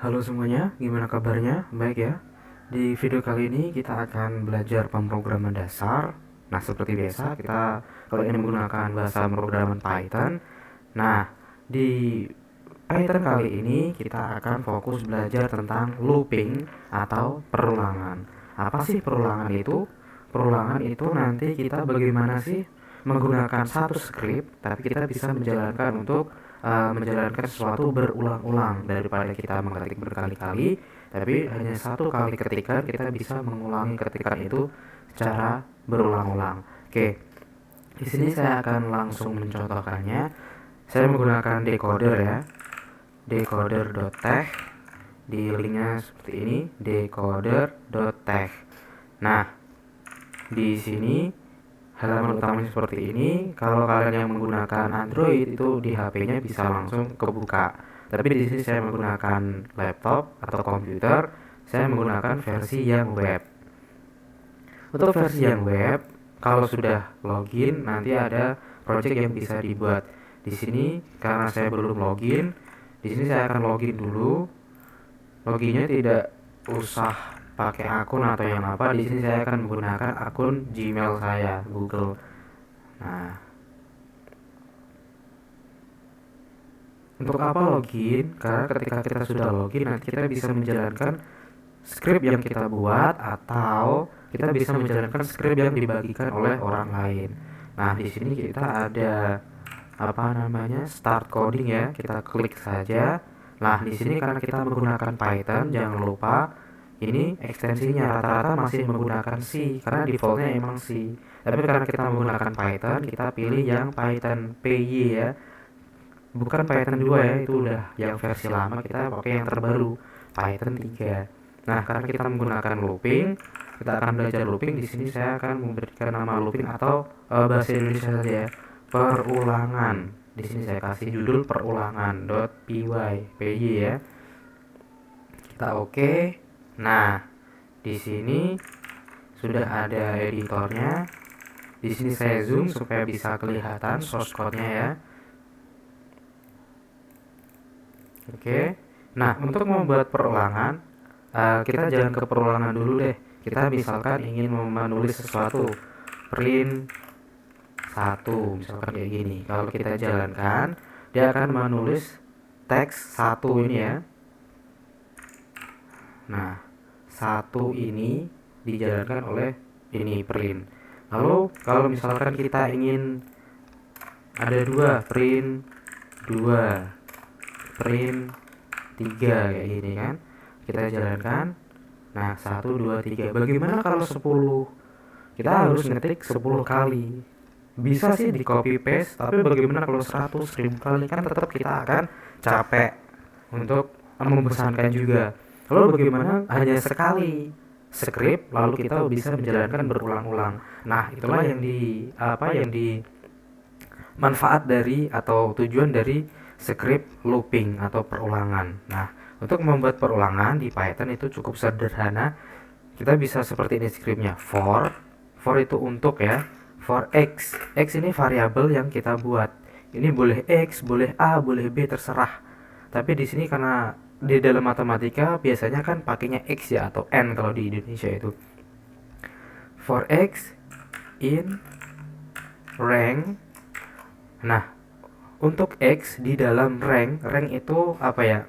Halo semuanya, gimana kabarnya? Baik ya. Di video kali ini kita akan belajar pemrograman dasar. Nah, seperti biasa kita kalau ini menggunakan bahasa pemrograman Python. Nah, di Python kali ini kita akan fokus belajar tentang looping atau perulangan. Apa sih perulangan itu? Perulangan itu nanti kita bagaimana sih menggunakan satu script, tapi kita bisa menjalankan untuk menjalankan sesuatu berulang-ulang daripada kita mengetik berkali-kali, tapi hanya satu kali ketikan kita bisa mengulangi ketikan itu secara berulang-ulang. Oke, di sini saya akan langsung mencontohkannya. Saya menggunakan decoder ya, decoder.tech. Di linknya seperti ini, decoder.tech. Nah, di sini halaman utamanya seperti ini. Kalau kalian yang menggunakan Android itu di HP-nya bisa langsung kebuka. Tapi di sini saya menggunakan laptop atau komputer, saya menggunakan versi yang web. Untuk versi yang web, kalau sudah login nanti ada project yang bisa dibuat. Di sini karena saya belum login, di sini saya akan login dulu. Loginnya tidak usah pakai akun atau yang apa. Di sini saya akan menggunakan akun Gmail saya, Google. Nah, untuk apa login? Karena ketika kita sudah login, nanti kita bisa menjalankan script yang kita buat atau kita bisa menjalankan script yang dibagikan oleh orang lain. Nah, di sini kita ada apa namanya? Start coding ya. Kita klik saja. Nah, di sini karena kita menggunakan Python, jangan lupa ini ekstensinya rata-rata masih menggunakan C karena defaultnya emang C. Tapi karena kita menggunakan Python, kita pilih yang Python PY ya. Bukan Python 2 ya, itu udah yang versi lama, kita pakai yang terbaru, Python 3. Nah, karena kita menggunakan looping, kita akan belajar looping. Di sini saya akan memberikan nama looping atau bahasa Indonesia saja ya, perulangan. Di sini saya kasih judul perulangan.py ya. Kita oke. Nah, di sini sudah ada editornya. Di sini saya zoom supaya bisa kelihatan source code-nya ya. Oke. Nah, untuk membuat perulangan, kita jangan ke perulangan dulu deh. Kita misalkan ingin menulis sesuatu, print 1, misalkan kayak gini. Kalau kita jalankan, dia akan menulis teks 1 ini ya. Nah, 1 ini dijalankan oleh ini print. Lalu kalau misalkan kita ingin ada 2, print 2, print 3 kayak gini kan. Kita jalankan. Nah, 1 2 3. Bagaimana kalau 10? Kita harus ngetik 10 kali. Bisa sih di copy paste, tapi bagaimana kalau 100.000 kali? Kan tetap kita akan capek untuk membosankan juga. Lalu bagaimana hanya sekali script lalu kita bisa menjalankan berulang-ulang. Nah, itulah yang di manfaat dari atau tujuan dari script looping atau perulangan. Nah, untuk membuat perulangan di Python itu cukup sederhana. Kita bisa seperti ini scriptnya, for itu untuk ya, for x ini variabel yang kita buat. Ini boleh x, boleh a, boleh b, terserah. Tapi di sini karena di dalam matematika biasanya kan pakainya x ya atau n kalau di Indonesia itu. For x in rank. Nah, untuk x di dalam rank itu apa ya?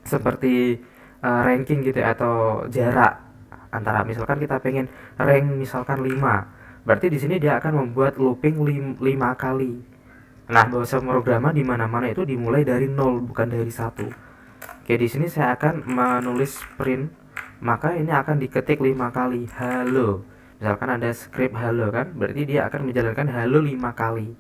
Seperti ranking gitu ya, atau jarak antara misalkan kita pengen rank misalkan 5. Berarti di sini dia akan membuat looping 5 kali. Nah, bahasa pemrograman di mana-mana itu dimulai dari 0 bukan dari 1. Oke, di sini saya akan menulis print, maka ini akan diketik 5 kali halo. Misalkan ada script halo kan, berarti dia akan menjalankan halo 5 kali.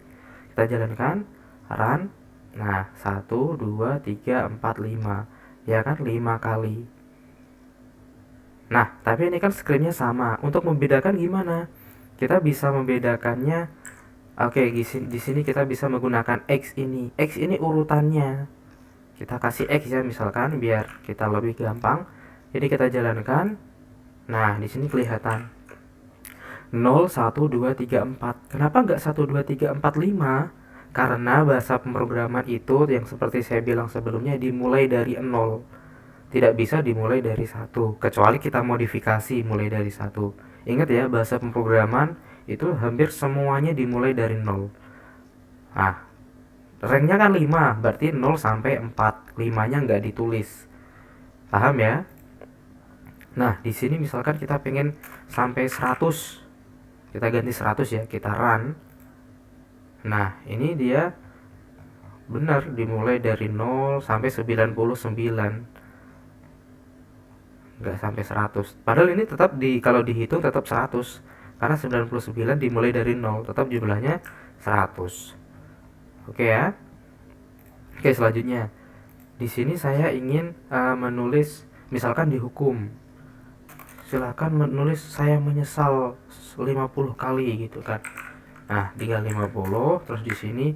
Kita jalankan, run. Nah, 1 2 3 4 5. Ya kan 5 kali. Nah, tapi ini kan scriptnya sama. Untuk membedakan gimana? Kita bisa membedakannya. Oke, di sini kita bisa menggunakan X ini. X ini urutannya. Kita kasih X ya misalkan biar kita lebih gampang. Jadi kita jalankan. Nah, di sini kelihatan 0 1 2 3 4. Kenapa nggak 1 2 3 4 5? Karena bahasa pemrograman itu yang seperti saya bilang sebelumnya dimulai dari 0. tidak bisa dimulai dari 1, kecuali kita modifikasi mulai dari 1. Ingat ya, bahasa pemrograman itu hampir semuanya dimulai dari 0. Nah, ranknya kan 5, berarti 0 sampai 4. 5-nya nggak ditulis. Paham ya? Nah, di sini misalkan kita pengen sampai 100. Kita ganti 100 ya, kita run. Nah, ini dia benar dimulai dari 0 sampai 99. Nggak sampai 100. Padahal ini tetap kalau dihitung tetap 100. Karena 99 dimulai dari 0, tetap jumlahnya 100. Oke ya. Oke, selanjutnya. Di sini saya ingin menulis misalkan dihukum. Silakan menulis saya menyesal 50 kali gitu kan. Nah, tinggal 50, terus di sini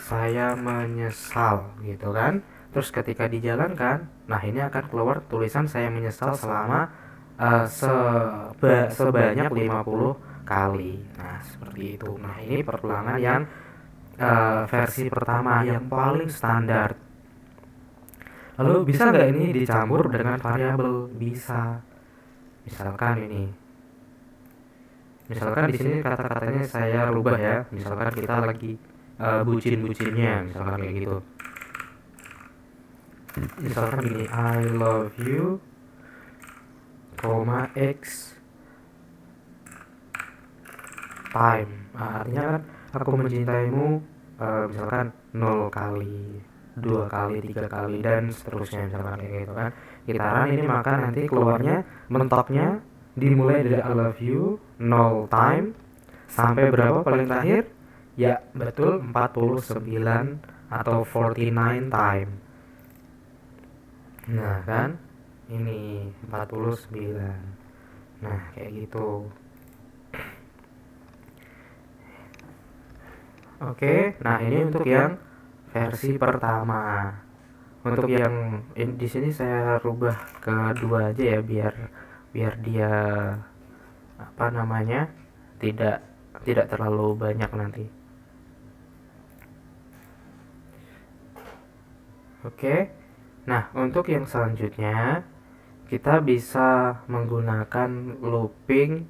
saya menyesal gitu kan. Terus ketika dijalankan, nah ini akan keluar tulisan saya menyesal selama sebanyak 50 kali. Nah, seperti itu. Nah, ini perulangan yang versi pertama yang paling standar. Lalu bisa nggak ini dicampur dengan variabel? Bisa. Misalkan di sini kata-katanya saya rubah ya. Misalkan kita lagi bucin-bucinnya, misalkan kayak gitu. Misalkan gini, I love you, x time. Artinya kan aku mencintaimu misalkan 0 kali, 2 kali, 3 kali, dan seterusnya, misalkan kayak gitu kan. Kita run ini, maka nanti keluarnya mentoknya dimulai dari I love you 0 time sampai berapa paling terakhir? Ya, betul, 49 atau 49 time. Nah kan, ini 49. Nah, kayak gitu. Oke, nah ini untuk yang versi pertama. Untuk yang di sini saya rubah ke 2 aja ya, biar dia apa namanya, tidak terlalu banyak nanti. Oke. Nah, untuk yang selanjutnya kita bisa menggunakan looping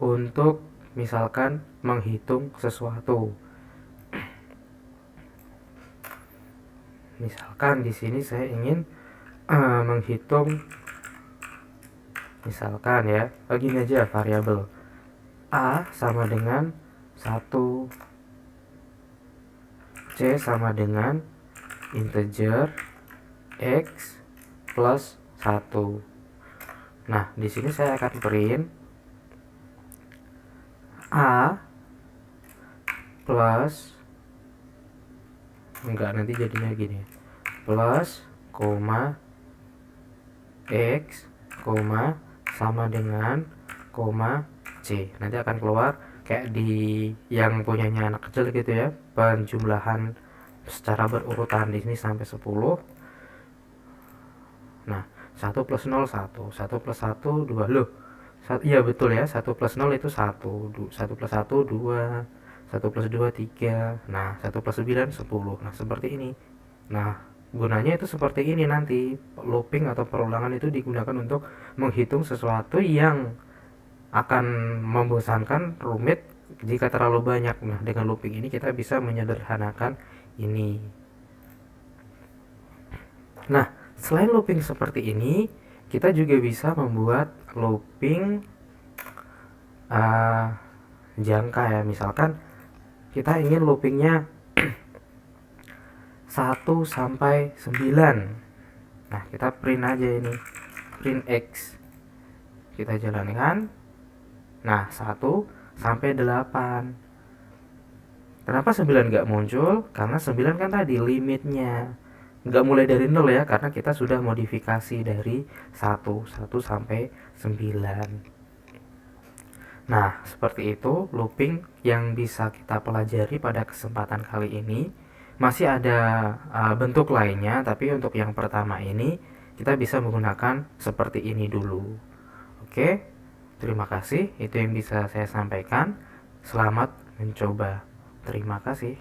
untuk misalkan menghitung sesuatu. Misalkan di sini saya ingin menghitung, misalkan ya, begini aja, variabel A sama dengan 1, C sama dengan integer X plus 1. Nah, di sini saya akan print A plus, enggak, nanti jadinya gini, plus koma X koma sama dengan koma C. Nanti akan keluar kayak di yang punyanya anak kecil gitu ya, penjumlahan secara berurutan di sini sampai 10. Nah, 1 plus 0 1, 1 plus 1 2. Loh, iya betul ya, 1 plus 0 itu 1, 1 plus 1 2, 1 plus 2 3. Nah, 1 plus 9 10. Nah, seperti ini. Nah, gunanya itu seperti ini nanti. Looping atau perulangan itu digunakan untuk menghitung sesuatu yang akan membosankan, rumit jika terlalu banyak. Nah, dengan looping ini kita bisa menyederhanakan ini. Nah, selain looping seperti ini, kita juga bisa membuat looping jangka ya. Misalkan kita ingin loopingnya 1 sampai 9. Nah, kita print aja ini, print X, kita jalankan. Nah, 1 sampai 8. Kenapa 9 nggak muncul? Karena 9 kan tadi limitnya nggak mulai dari 0 ya, karena kita sudah modifikasi dari 1 sampai 9. Nah, seperti itu looping yang bisa kita pelajari pada kesempatan kali ini. Masih ada bentuk lainnya, tapi untuk yang pertama ini kita bisa menggunakan seperti ini dulu. Oke, terima kasih. Itu yang bisa saya sampaikan. Selamat mencoba. Terima kasih.